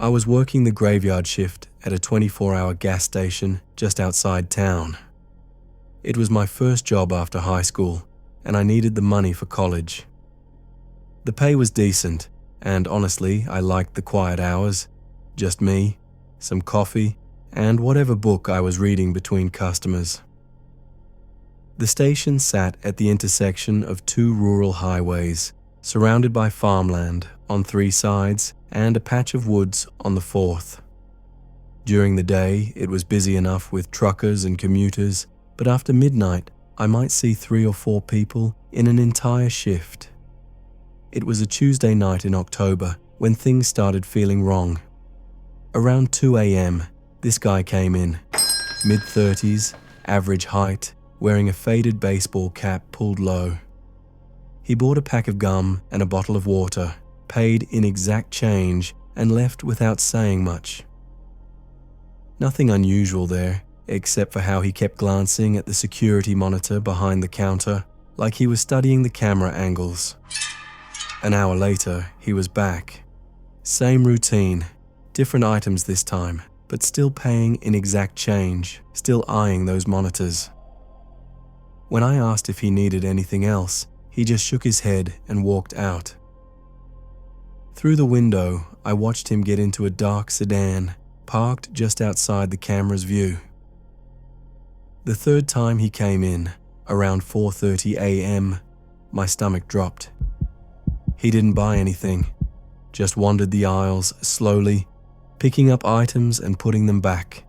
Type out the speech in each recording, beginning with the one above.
I was working the graveyard shift at a 24-hour gas station just outside town. It was my first job after high school, and I needed the money for college. The pay was decent, and honestly, I liked the quiet hours. Just me, some coffee, and whatever book I was reading between customers. The station sat at the intersection of two rural highways, surrounded by farmland on 3 sides and a patch of woods on the 4th. During the day, it was busy enough with truckers and commuters, but after midnight, I might see 3 or 4 people in an entire shift. It was a Tuesday night in October when things started feeling wrong. Around 2 a.m., this guy came in, mid-30s, average height, wearing a faded baseball cap pulled low. He bought a pack of gum and a bottle of water, paid in exact change, and left without saying much. Nothing unusual there, except for how he kept glancing at the security monitor behind the counter, like he was studying the camera angles. An hour later, he was back. Same routine, different items this time, but still paying in exact change, still eyeing those monitors. When I asked if he needed anything else, he just shook his head and walked out. Through the window, I watched him get into a dark sedan, parked just outside the camera's view. The third time he came in, around 4:30 a.m., my stomach dropped. He didn't buy anything, just wandered the aisles slowly, picking up items and putting them back,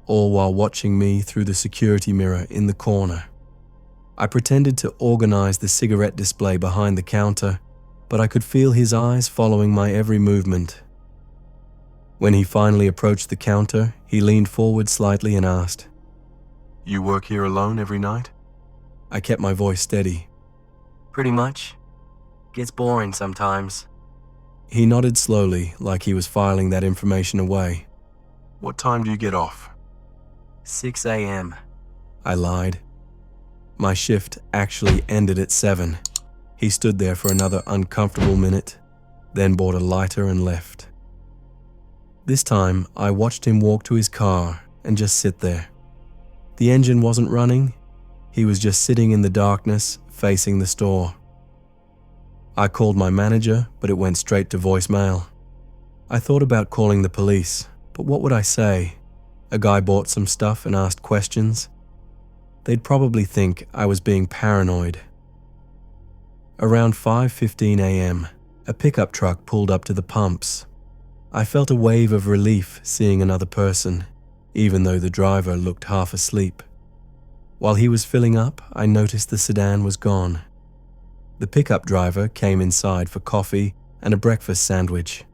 all while watching me through the security mirror in the corner. I pretended to organize the cigarette display behind the counter, but I could feel his eyes following my every movement. When he finally approached the counter, he leaned forward slightly and asked, "You work here alone every night?" I kept my voice steady. Pretty much. Gets boring sometimes. He nodded slowly, like he was filing that information away. "What time do you get off?" 6 a.m. I lied. My shift actually ended at 7. He stood there for another uncomfortable minute, then bought a lighter and left. This time, I watched him walk to his car and just sit there. The engine wasn't running. He was just sitting in the darkness, facing the store. I called my manager, but it went straight to voicemail. I thought about calling the police, but what would I say? A guy bought some stuff and asked questions. They'd probably think I was being paranoid. Around 5:15 a.m., a pickup truck pulled up to the pumps. I felt a wave of relief seeing another person, even though the driver looked half asleep. While he was filling up, I noticed the sedan was gone. The pickup driver came inside for coffee and a breakfast sandwich.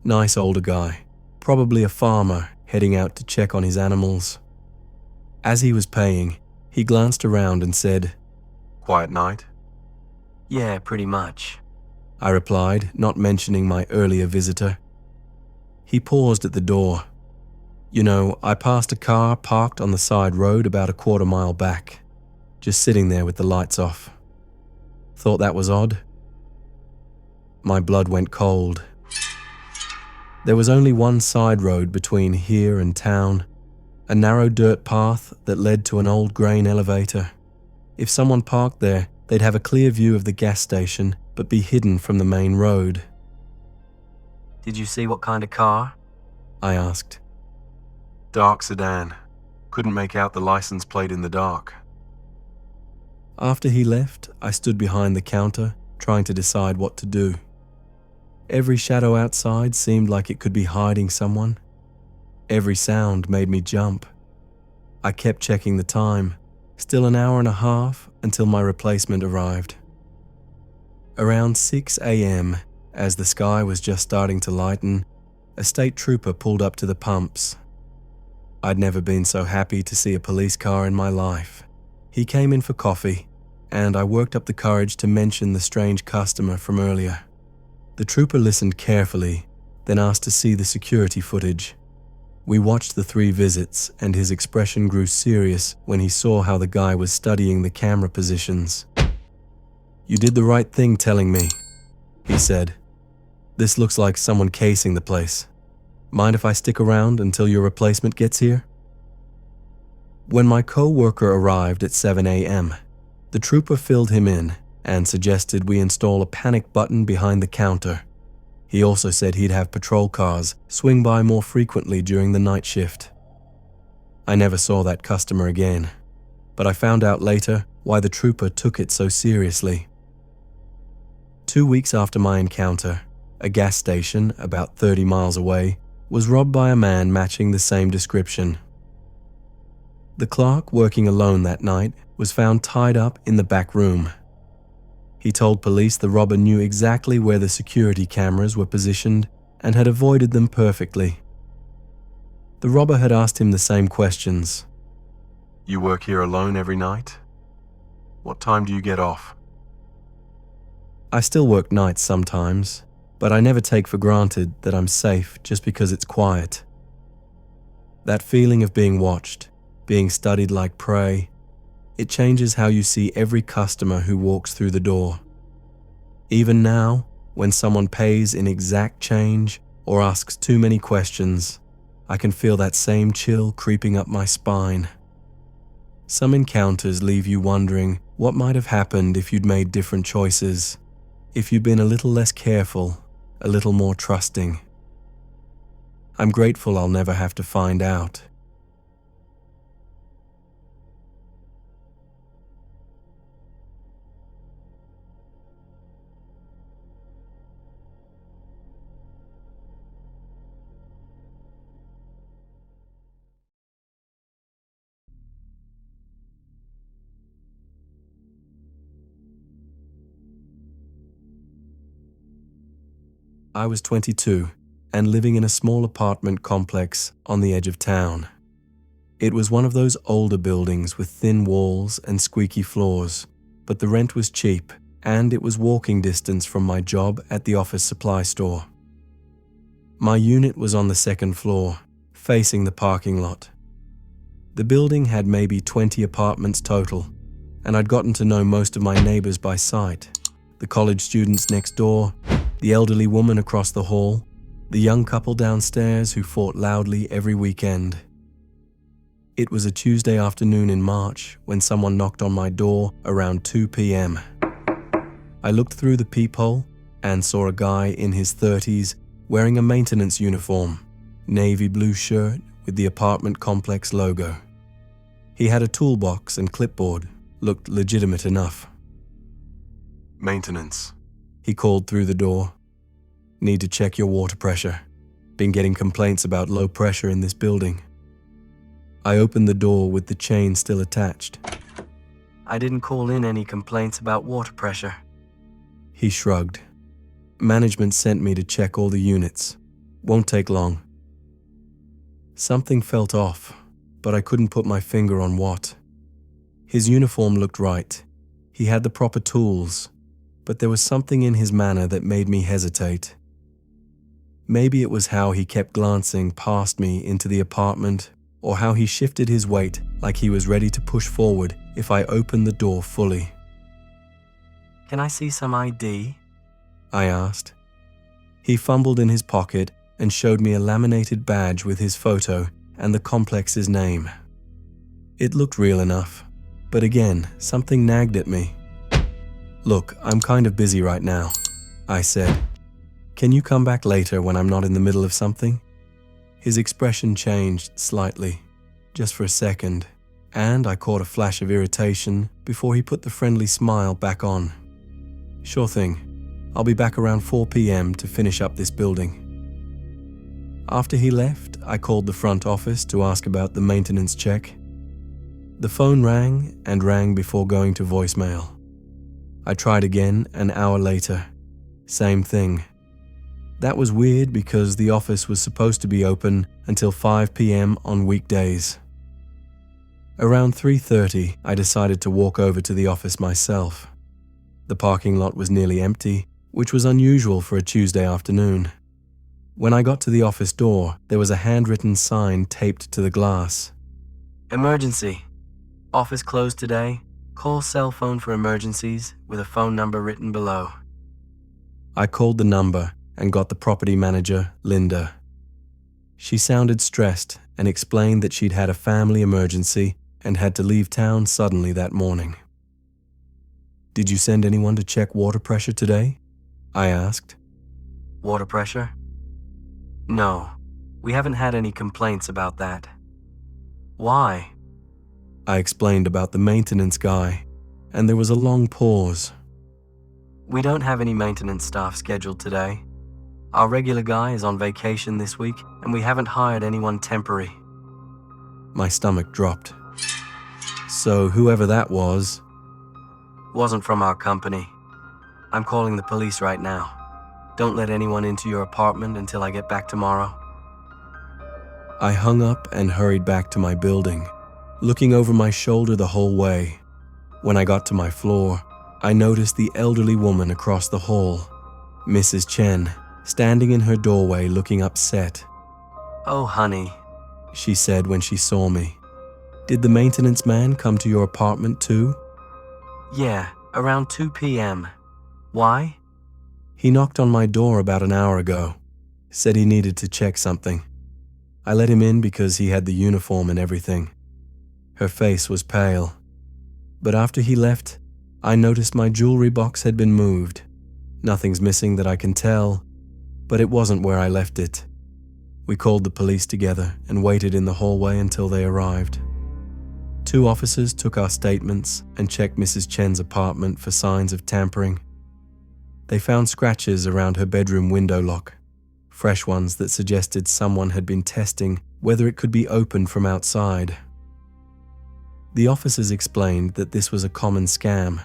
Nice older guy, probably a farmer heading out to check on his animals. As he was paying, he glanced around and said, "Quiet night?" Yeah, pretty much. I replied, not mentioning my earlier visitor. He paused at the door. "You know, I passed a car parked on the side road about a quarter-mile back, just sitting there with the lights off. Thought that was odd?" My blood went cold. There was only one side road between here and town, a narrow dirt path that led to an old grain elevator. If someone parked there, they'd have a clear view of the gas station, but be hidden from the main road. Did you see what kind of car? I asked. "Dark sedan. Couldn't make out the license plate in the dark." After he left, I stood behind the counter, trying to decide what to do. Every shadow outside seemed like it could be hiding someone. Every sound made me jump. I kept checking the time, still an hour and a half until my replacement arrived. Around 6 a.m., as the sky was just starting to lighten, a state trooper pulled up to the pumps. I'd never been so happy to see a police car in my life. He came in for coffee, and I worked up the courage to mention the strange customer from earlier. The trooper listened carefully, then asked to see the security footage. We watched the 3 visits, and his expression grew serious when he saw how the guy was studying the camera positions. "You did the right thing telling me," he said. "This looks like someone casing the place. Mind if I stick around until your replacement gets here? When my co-worker arrived at 7 a.m., the trooper filled him in and suggested we install a panic button behind the counter. He also said he'd have patrol cars swing by more frequently during the night shift. I never saw that customer again, but I found out later why the trooper took it so seriously. 2 weeks after my encounter, a gas station about 30 miles away was robbed by a man matching the same description. The clerk working alone that night was found tied up in the back room. He told police the robber knew exactly where the security cameras were positioned and had avoided them perfectly. The robber had asked him the same questions. "You work here alone every night? What time do you get off?" I still work nights sometimes, but I never take for granted that I'm safe just because it's quiet. That feeling of being watched, being studied like prey, it changes how you see every customer who walks through the door. Even now, when someone pays in exact change or asks too many questions, I can feel that same chill creeping up my spine. Some encounters leave you wondering what might have happened if you'd made different choices, if you'd been a little less careful, a little more trusting. I'm grateful I'll never have to find out. I was 22 and living in a small apartment complex on the edge of town. It was one of those older buildings with thin walls and squeaky floors, but the rent was cheap and it was walking distance from my job at the office supply store. My unit was on the second floor, facing the parking lot. The building had maybe 20 apartments total, and I'd gotten to know most of my neighbors by sight. The college students next door, the elderly woman across the hall, the young couple downstairs who fought loudly every weekend. It was a Tuesday afternoon in March when someone knocked on my door around 2 p.m. I looked through the peephole and saw a guy in his 30s wearing a maintenance uniform, navy blue shirt with the apartment complex logo. He had a toolbox and clipboard, looked legitimate enough. "Maintenance," he called through the door. "Need to check your water pressure. Been getting complaints about low pressure in this building." I opened the door with the chain still attached. I didn't call in any complaints about water pressure. He shrugged. "Management sent me to check all the units. Won't take long." Something felt off, but I couldn't put my finger on what. His uniform looked right. He had the proper tools, but there was something in his manner that made me hesitate. Maybe it was how he kept glancing past me into the apartment, or how he shifted his weight like he was ready to push forward if I opened the door fully. "Can I see some ID?" I asked. He fumbled in his pocket and showed me a laminated badge with his photo and the complex's name. It looked real enough, but again, something nagged at me. "Look, I'm kind of busy right now," I said. "Can you come back later when I'm not in the middle of something?" His expression changed slightly, just for a second, and I caught a flash of irritation before he put the friendly smile back on. "Sure thing. I'll be back around 4 p.m. to finish up this building." After he left, I called the front office to ask about the maintenance check. The phone rang and rang before going to voicemail. I tried again an hour later. Same thing. That was weird because the office was supposed to be open until 5 p.m. on weekdays. Around 3:30, I decided to walk over to the office myself. The parking lot was nearly empty, which was unusual for a Tuesday afternoon. When I got to the office door, there was a handwritten sign taped to the glass. "Emergency. Office closed today. Call cell phone for emergencies," with a phone number written below. I called the number and got the property manager, Linda. She sounded stressed and explained that she'd had a family emergency and had to leave town suddenly that morning. "Did you send anyone to check water pressure today?" I asked. Water pressure? No, we haven't had any complaints about that. Why? I explained about the maintenance guy, and there was a long pause. We don't have any maintenance staff scheduled today. Our regular guy is on vacation this week, and we haven't hired anyone temporary. My stomach dropped. So whoever that was... Wasn't from our company. I'm calling the police right now. Don't let anyone into your apartment until I get back tomorrow. I hung up and hurried back to my building, looking over my shoulder the whole way. When I got to my floor, I noticed the elderly woman across the hall, Mrs. Chen, standing in her doorway looking upset. "Oh, honey," she said when she saw me. "Did the maintenance man come to your apartment too?" "Yeah, around 2 p.m. Why?" "He knocked on my door about an hour ago, said he needed to check something. I let him in because he had the uniform and everything." Her face was pale. "But after he left, I noticed my jewelry box had been moved. Nothing's missing that I can tell, but it wasn't where I left it." We called the police together and waited in the hallway until they arrived. 2 officers took our statements and checked Mrs. Chen's apartment for signs of tampering. They found scratches around her bedroom window lock, fresh ones that suggested someone had been testing whether it could be opened from outside. The officers explained that this was a common scam.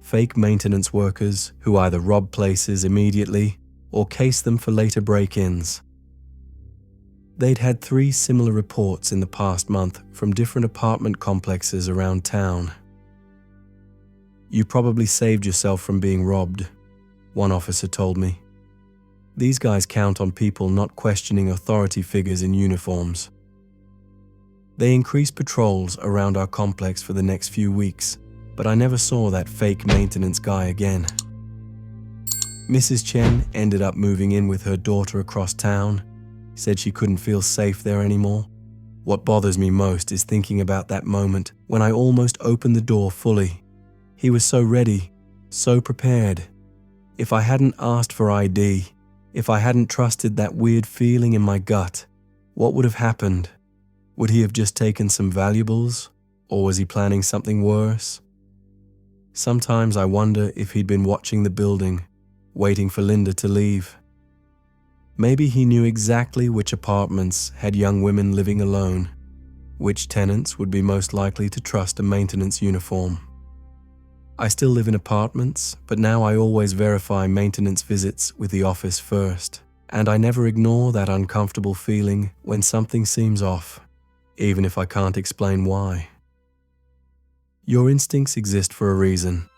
Fake maintenance workers who either rob places immediately or case them for later break-ins. They'd had 3 similar reports in the past month from different apartment complexes around town. "You probably saved yourself from being robbed," one officer told me. "These guys count on people not questioning authority figures in uniforms." They increased patrols around our complex for the next few weeks, but I never saw that fake maintenance guy again. Mrs. Chen ended up moving in with her daughter across town, said she couldn't feel safe there anymore. What bothers me most is thinking about that moment when I almost opened the door fully. He was so ready, so prepared. If I hadn't asked for ID, if I hadn't trusted that weird feeling in my gut, what would have happened? Would he have just taken some valuables, or was he planning something worse? Sometimes I wonder if he'd been watching the building, waiting for Linda to leave. Maybe he knew exactly which apartments had young women living alone, which tenants would be most likely to trust a maintenance uniform. I still live in apartments, but now I always verify maintenance visits with the office first, and I never ignore that uncomfortable feeling when something seems off, even if I can't explain why. Your instincts exist for a reason.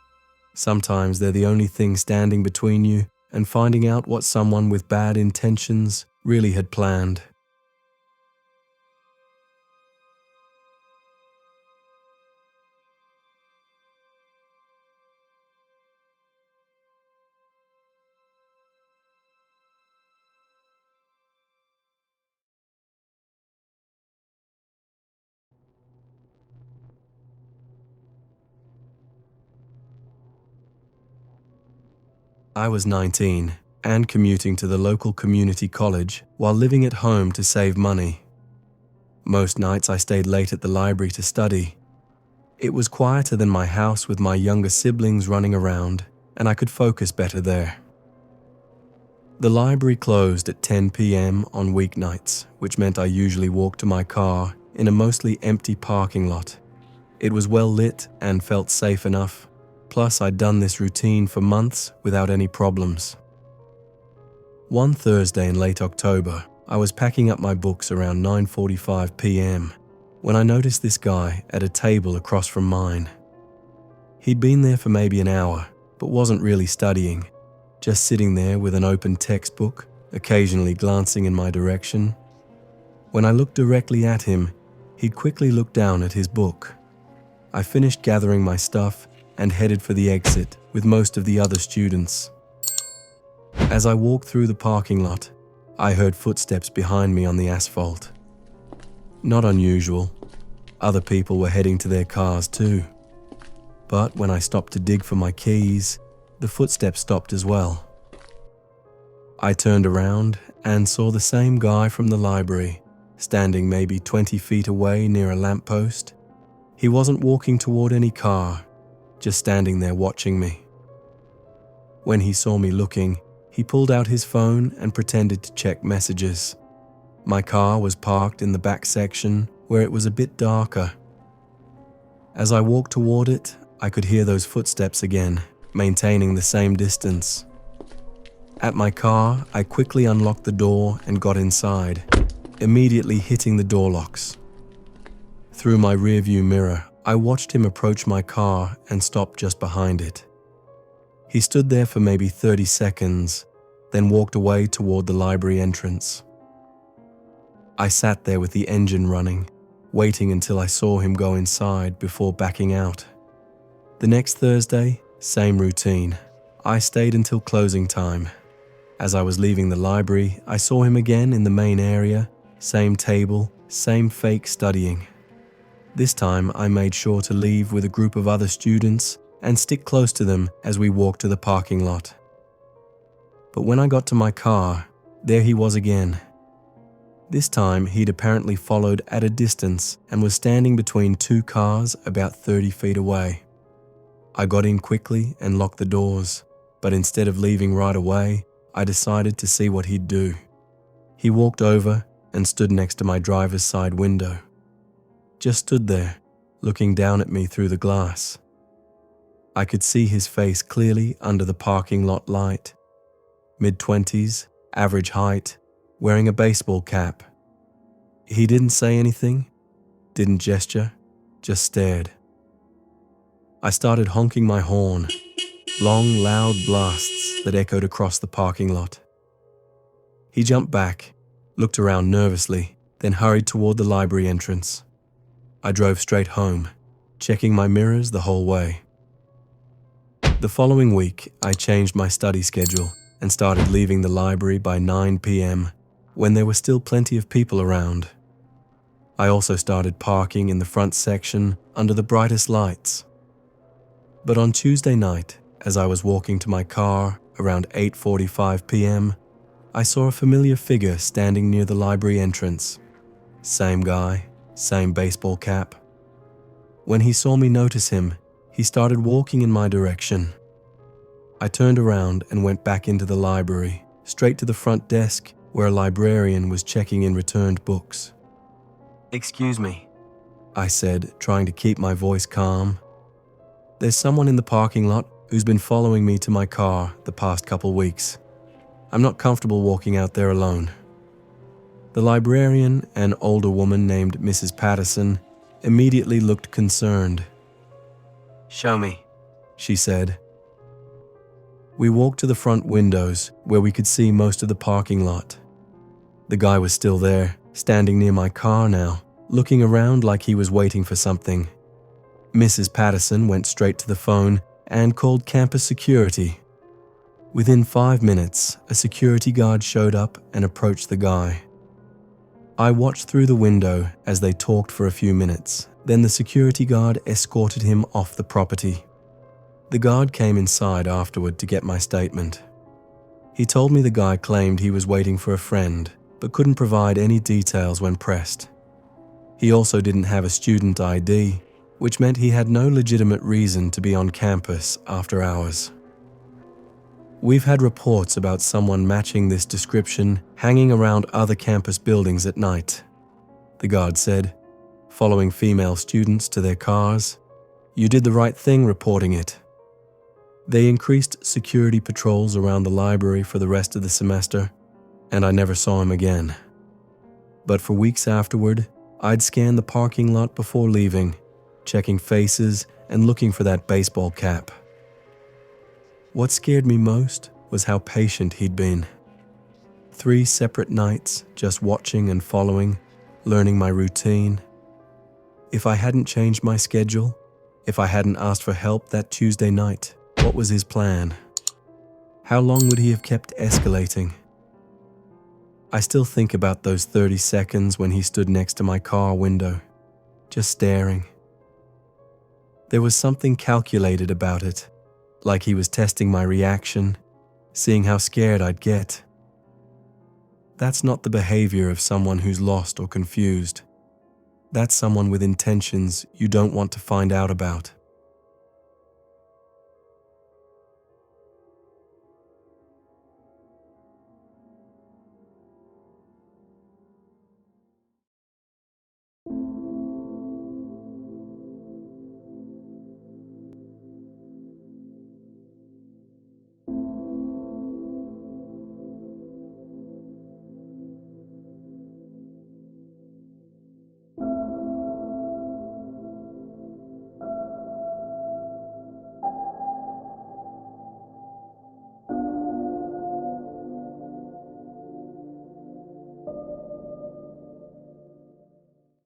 Sometimes they're the only thing standing between you and finding out what someone with bad intentions really had planned. I was 19 and commuting to the local community college while living at home to save money. Most nights I stayed late at the library to study. It was quieter than my house with my younger siblings running around, and I could focus better there. The library closed at 10 p.m. on weeknights, which meant I usually walked to my car in a mostly empty parking lot. It was well lit and felt safe enough. Plus, I'd done this routine for months without any problems. One Thursday in late October, I was packing up my books around 9:45 p.m. when I noticed this guy at a table across from mine. He'd been there for maybe an hour, but wasn't really studying, just sitting there with an open textbook, occasionally glancing in my direction. When I looked directly at him, he'd quickly look down at his book. I finished gathering my stuff and headed for the exit with most of the other students. As I walked through the parking lot, I heard footsteps behind me on the asphalt. Not unusual. Other people were heading to their cars too. But when I stopped to dig for my keys, the footsteps stopped as well. I turned around and saw the same guy from the library, standing maybe 20 feet away near a lamppost. He wasn't walking toward any car, just standing there watching me. When he saw me looking, he pulled out his phone and pretended to check messages. My car was parked in the back section where it was a bit darker. As I walked toward it, I could hear those footsteps again, maintaining the same distance. At my car, I quickly unlocked the door and got inside, immediately hitting the door locks. Through my rearview mirror, I watched him approach my car and stop just behind it. He stood there for maybe 30 seconds, then walked away toward the library entrance. I sat there with the engine running, waiting until I saw him go inside before backing out. The next Thursday, same routine. I stayed until closing time. As I was leaving the library, I saw him again in the main area, same table, same fake studying. This time I made sure to leave with a group of other students and stick close to them as we walked to the parking lot. But when I got to my car, there he was again. This time he'd apparently followed at a distance and was standing between two cars about 30 feet away. I got in quickly and locked the doors, but instead of leaving right away, I decided to see what he'd do. He walked over and stood next to my driver's side window. Just stood there, looking down at me through the glass. I could see his face clearly under the parking lot light. Mid-20s, average height, wearing a baseball cap. He didn't say anything, didn't gesture, just stared. I started honking my horn, long, loud blasts that echoed across the parking lot. He jumped back, looked around nervously, then hurried toward the library entrance. I drove straight home, checking my mirrors the whole way. The following week, I changed my study schedule and started leaving the library by 9 p.m. when there were still plenty of people around. I also started parking in the front section under the brightest lights. But on Tuesday night, as I was walking to my car around 8:45 p.m., I saw a familiar figure standing near the library entrance. Same guy, same baseball cap. When he saw me notice him, he started walking in my direction. I turned around and went back into the library, straight to the front desk where a librarian was checking in returned books. "Excuse me," I said, trying to keep my voice calm. "There's someone in the parking lot who's been following me to my car the past couple weeks. I'm not comfortable walking out there alone." The librarian, an older woman named Mrs. Patterson, immediately looked concerned. "Show me," she said. We walked to the front windows where we could see most of the parking lot. The guy was still there, standing near my car now, looking around like he was waiting for something. Mrs. Patterson went straight to the phone and called campus security. Within 5 minutes, a security guard showed up and approached the guy. I watched through the window as they talked for a few minutes. Then the security guard escorted him off the property. The guard came inside afterward to get my statement. He told me the guy claimed he was waiting for a friend, but couldn't provide any details when pressed. He also didn't have a student ID, which meant he had no legitimate reason to be on campus after hours. We've had reports about someone matching this description hanging around other campus buildings at night, the guard said, following female students to their cars. "You did the right thing reporting it." They increased security patrols around the library for the rest of the semester, and I never saw him again. But for weeks afterward, I'd scan the parking lot before leaving, checking faces and looking for that baseball cap. What scared me most was how patient he'd been. 3 separate nights just watching and following, learning my routine. If I hadn't changed my schedule, if I hadn't asked for help that Tuesday night, what was his plan? How long would he have kept escalating? I still think about those 30 seconds when he stood next to my car window, just staring. There was something calculated about it, like he was testing my reaction, seeing how scared I'd get. That's not the behavior of someone who's lost or confused. That's someone with intentions you don't want to find out about.